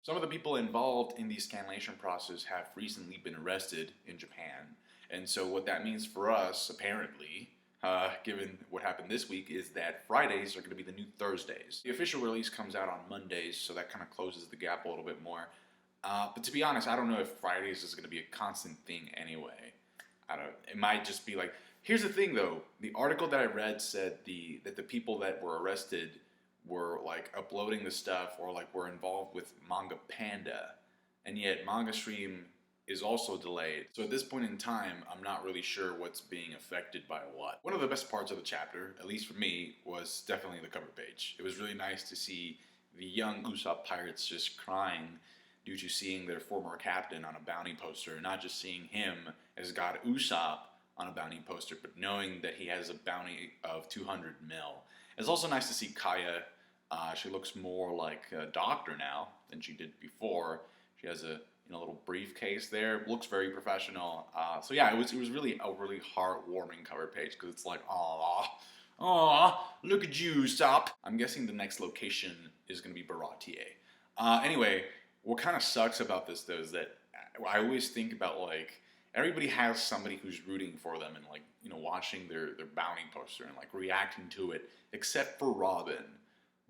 Some of the people involved in the scanlation process have recently been arrested in Japan. And so what that means for us, apparently, given what happened this week, is that Fridays are going to be the new Thursdays. The official release comes out on Mondays, so that kind of closes the gap a little bit more. But to be honest, I don't know if Fridays is going to be a constant thing anyway. It might just be like, here's the thing though, the article that I read said that the people that were arrested were like uploading the stuff or like were involved with Manga Panda, and yet Manga Stream is also delayed. So at this point in time, I'm not really sure what's being affected by what. One of the best parts of the chapter, at least for me, was definitely the cover page. It was really nice to see the young Usopp pirates just crying due to seeing their former captain on a bounty poster, not just seeing him as God Usopp on a bounty poster, but knowing that he has a bounty of 200 mil. It's also nice to see Kaya. She looks more like a doctor now than she did before. She has a little briefcase there. Looks very professional. So yeah, it was really a really heartwarming cover page because it's like, aw, look at you, Usopp. I'm guessing the next location is going to be Baratie. Anyway, what kind of sucks about this though is that I always think about like, everybody has somebody who's rooting for them and like, watching their bounty poster and like reacting to it, except for Robin.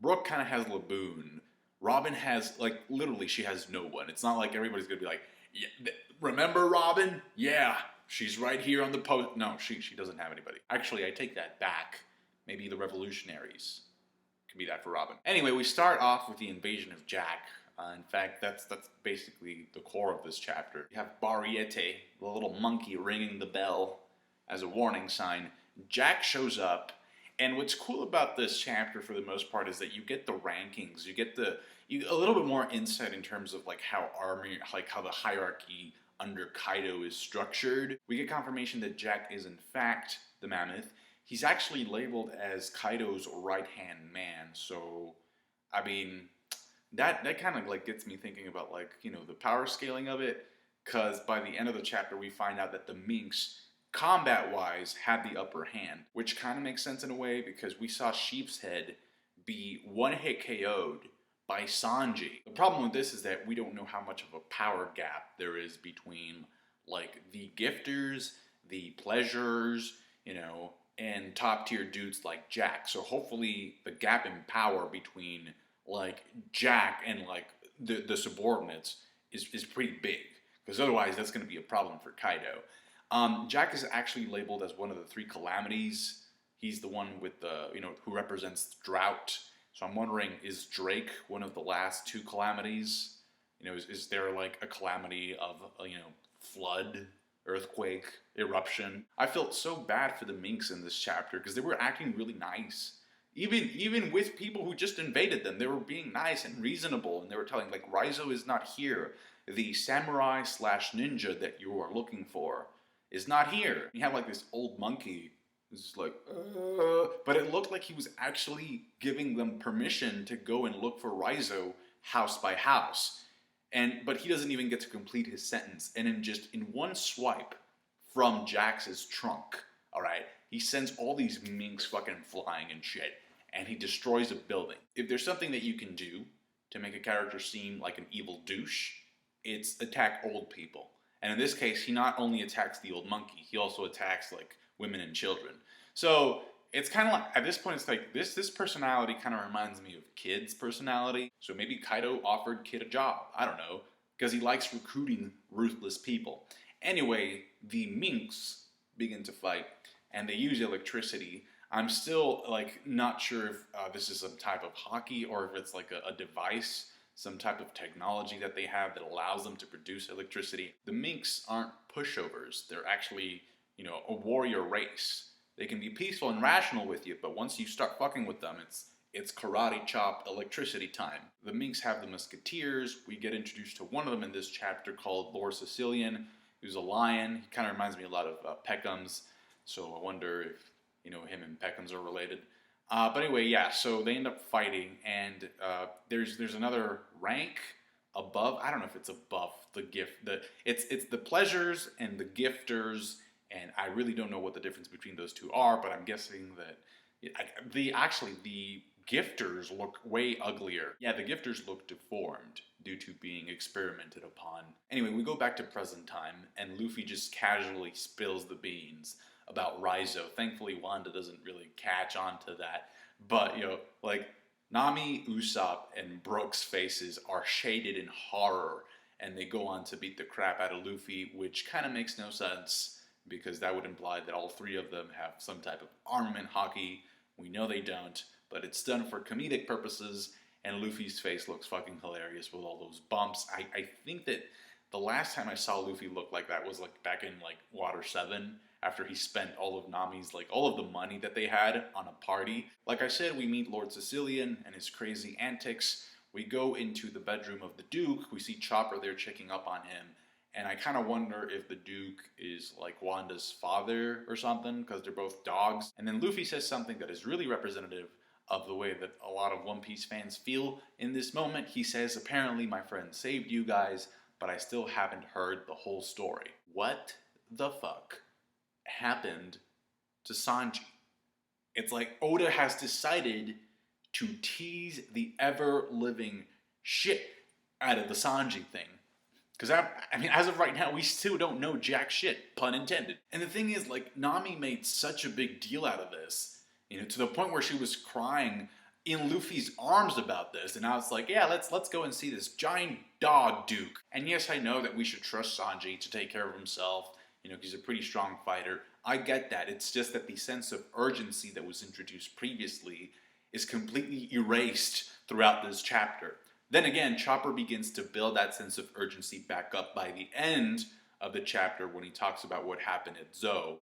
Brooke kind of has Laboon. Robin has, like, literally she has no one. It's not like everybody's gonna be like, yeah, remember Robin? Yeah, she's right here on the post. No, she doesn't have anybody. Actually, I take that back. Maybe the Revolutionaries could be that for Robin. Anyway, we start off with the invasion of Jack. In fact, that's basically the core of this chapter. You have Bariete, the little monkey, ringing the bell as a warning sign. Jack shows up, and what's cool about this chapter for the most part is that you get the rankings. You get a little bit more insight in terms of like how the hierarchy under Kaido is structured. We get confirmation that Jack is in fact the Mammoth. He's actually labeled as Kaido's right-hand man. So, I mean, that kind of like gets me thinking about like, the power scaling of it, because by the end of the chapter we find out that the Minks, combat-wise, had the upper hand, which kind of makes sense in a way because we saw Sheep's Head be one-hit KO'd by Sanji. The problem with this is that we don't know how much of a power gap there is between like the gifters, the pleasurers, and top-tier dudes like Jack. So hopefully the gap in power between like Jack and like the subordinates is pretty big, because otherwise that's going to be a problem for Kaido. Jack is actually labeled as one of the 3 calamities. He's the one with the who represents drought. So I'm wondering, is Drake one of the last 2 calamities? Is there like a calamity of flood, earthquake, eruption? I felt so bad for the Minks in this chapter because they were acting really nice. Even with people who just invaded them, they were being nice and reasonable, and they were telling, like, Raizo is not here. The samurai / ninja that you are looking for is not here. You have, like, this old monkey who's like, but it looked like he was actually giving them permission to go and look for Raizo house by house. But he doesn't even get to complete his sentence. And in one swipe from Jax's trunk, all right, he sends all these minks fucking flying and shit, and he destroys a building. If there's something that you can do to make a character seem like an evil douche, it's attack old people. And in this case, he not only attacks the old monkey, he also attacks like women and children. So it's kind of like, at this point, it's like this personality kind of reminds me of Kid's personality. So maybe Kaido offered Kid a job. I don't know, because he likes recruiting ruthless people. Anyway, the minks begin to fight, and they use electricity. I'm still like not sure if this is some type of hockey or if it's like a device, some type of technology that they have that allows them to produce electricity. The Minks aren't pushovers. They're actually, a warrior race. They can be peaceful and rational with you, but once you start fucking with them, it's karate chop electricity time. The Minks have the Musketeers. We get introduced to one of them in this chapter called Lord Sicilian, who's a lion. He kind of reminds me a lot of Peckham's, so I wonder if, him and Peckham's are related. But anyway, yeah, so they end up fighting, and there's another rank above. I don't know if it's above the gift. It's the pleasures and the gifters, and I really don't know what the difference between those two are, but I'm guessing that the gifters look way uglier. Yeah, the gifters look deformed due to being experimented upon. Anyway, we go back to present time, and Luffy just casually spills the beans about Raizo. Thankfully, Wanda doesn't really catch on to that. But, like, Nami, Usopp, and Brooke's faces are shaded in horror, and they go on to beat the crap out of Luffy, which kind of makes no sense, because that would imply that all three of them have some type of armament haki. We know they don't, but it's done for comedic purposes, and Luffy's face looks fucking hilarious with all those bumps. I think that the last time I saw Luffy look like that was like back in like Water 7, after he spent all of Nami's, like all of the money that they had on a party. Like I said, we meet Lord Sicilian and his crazy antics. We go into the bedroom of the Duke. We see Chopper there checking up on him. And I kind of wonder if the Duke is like Wanda's father or something, because they're both dogs. And then Luffy says something that is really representative of the way that a lot of One Piece fans feel in this moment. He says, apparently my friend saved you guys, but I still haven't heard the whole story. What the fuck happened to Sanji? It's like Oda has decided to tease the ever-living shit out of the Sanji thing. Because, I mean, as of right now, we still don't know jack shit, pun intended. And the thing is, like, Nami made such a big deal out of this, to the point where she was crying in Luffy's arms about this. And I was like, yeah, let's go and see this giant dog Duke. And yes, I know that we should trust Sanji to take care of himself. He's a pretty strong fighter. I get that. It's just that the sense of urgency that was introduced previously is completely erased throughout this chapter. Then again, Chopper begins to build that sense of urgency back up by the end of the chapter when he talks about what happened at Zou.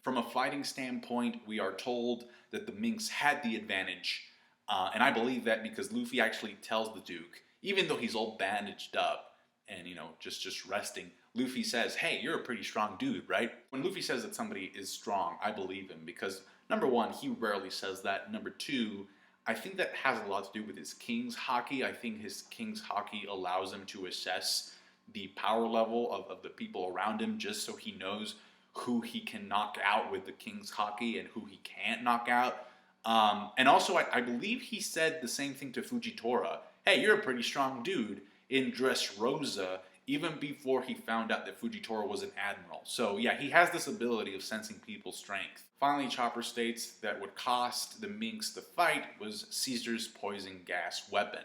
From a fighting standpoint, we are told that the Minks had the advantage, and I believe that because Luffy actually tells the Duke, even though he's all bandaged up and, just resting, Luffy says, hey, you're a pretty strong dude, right? When Luffy says that somebody is strong, I believe him because, number one, he rarely says that. Number two, I think that has a lot to do with his King's Haki. I think his King's Haki allows him to assess the power level of the people around him just so he knows who he can knock out with the King's Haki and who he can't knock out. And also, I believe he said the same thing to Fujitora. Hey, you're a pretty strong dude in Dressrosa, even before he found out that Fujitora was an admiral. So yeah, he has this ability of sensing people's strength. Finally, Chopper states that what cost the Minks the fight was Caesar's poison gas weapon.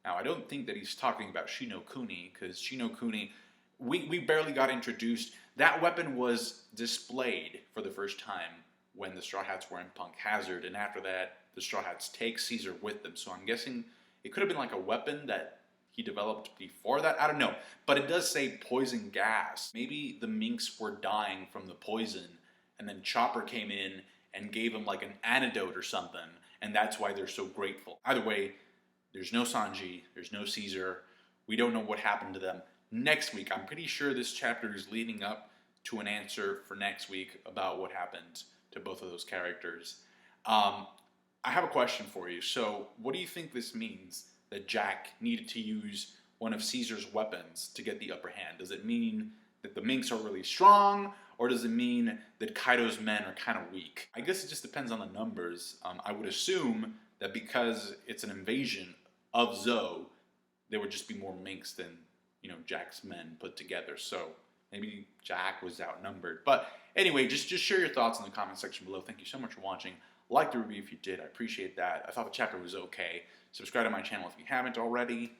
Now, I don't think that he's talking about Shinokuni, because Shinokuni, we barely got introduced. That weapon was displayed for the first time when the Straw Hats were in Punk Hazard, and after that, the Straw Hats take Caesar with them. So I'm guessing it could have been like a weapon that he developed before that. I don't know, but it does say poison gas. Maybe the Minks were dying from the poison, and then Chopper came in and gave them like an antidote or something, and that's why they're so grateful. Either way, there's no Sanji, there's no Caesar. We don't know what happened to them. Next week, I'm pretty sure this chapter is leading up to an answer for next week about what happened to both of those characters. I have a question for you. So, what do you think this means that Jack needed to use one of Caesar's weapons to get the upper hand? Does it mean that the Minks are really strong, or does it mean that Kaido's men are kind of weak? I guess it just depends on the numbers. I would assume that because it's an invasion of Zou, there would just be more Minks than, Jack's men put together. So maybe Jack was outnumbered. But anyway, just share your thoughts in the comment section below. Thank you so much for watching. Like the review if you did. I appreciate that. I thought the chapter was okay. Subscribe to my channel if you haven't already.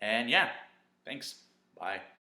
And yeah, thanks. Bye.